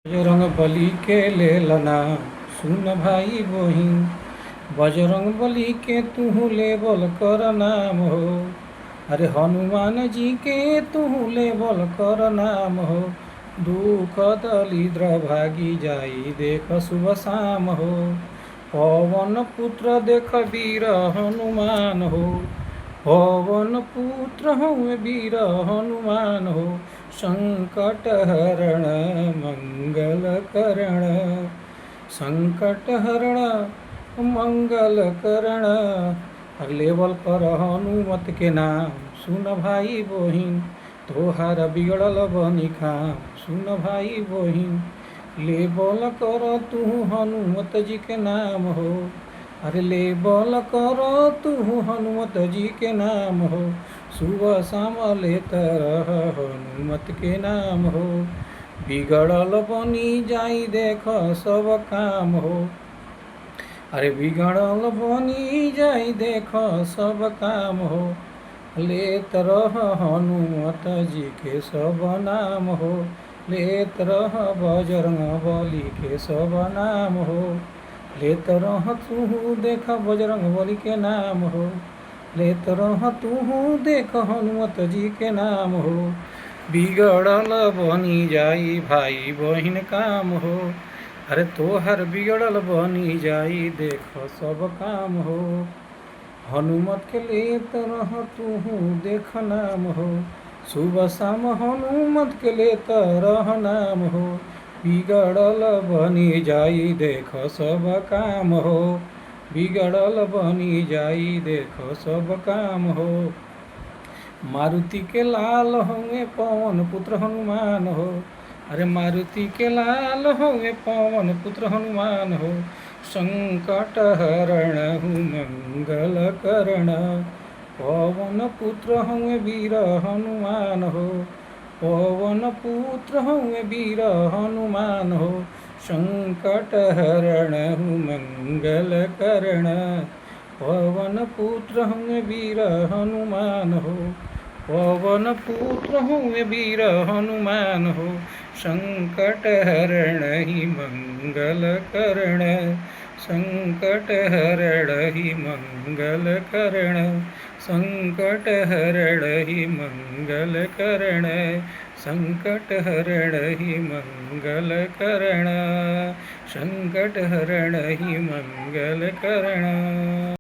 बजरंग बली के लेल नाम सुन भाई बहिन। बजरंग बली के तू लेबल कर नाम हो। अरे हनुमान जी के तू लेबल कर नाम हो। दुख दलिद्र भागी जाई देख शुभ शाम हो। पवन पुत्र देख वीर हनुमान हो। पवन पुत्र हूँ वीर हनुमान हो। संकट हरण मंगल करण। संकट हरण मंगल करण। लेवल कर हनुमत के नाम सुन भाई बहिन। तोहार बिगड़ल बनी काम सुन भाई बहिन। लेवल कर तू हनुमत जी के नाम हो। अरे लेबल कर तू हनुमत जी के नाम हो। सुबह शाम लेत रह हनुमत के नाम हो। बिगड़ल बनी जाई देख सब काम हो। अरे बिगड़ल बनी जाई देख सब काम हो। लेत रह हनुमत जी के सब नाम हो। लेत रह बजरंग बली के सब नाम हो। लेत रह तू देख बजरंग बली के नाम हो। लेत रह तू देख हनुमत जी के नाम हो। बिगड़ल बनी जाई भाई बहिन काम हो। अरे तोहर बिगड़ल बनी जाई देख सब काम हो। हनुमत के लेत रह तू देख नाम हो। सुबह शाम हनुमत के लेत रह नाम हो। बिगड़ल बनी जाई देख सब काम हो। बिगड़ल बनी जाई देख सब काम हो। मारुति के लाल होंगे पवन पुत्र हनुमान हो। अरे मारुति के लाल होंगे पवन पुत्र हनुमान हो। संकट हरण मंगल करण। पवन पुत्र होंगे वीर हनुमान हो। पवन पुत्र होंगे वीर हनुमान हो। संकट हरण मंगल करण। पवन पुत्र होंगे वीर हनुमान हो। पवन पुत्र होंगे वीर हनुमान हो। संकट हरण ही मंगल करण। संकट हरण ही मंगल करण। संकट हरण ही मंगल करण। संकट हरण ही मंगल करण। संकट हरण ही मंगल करण।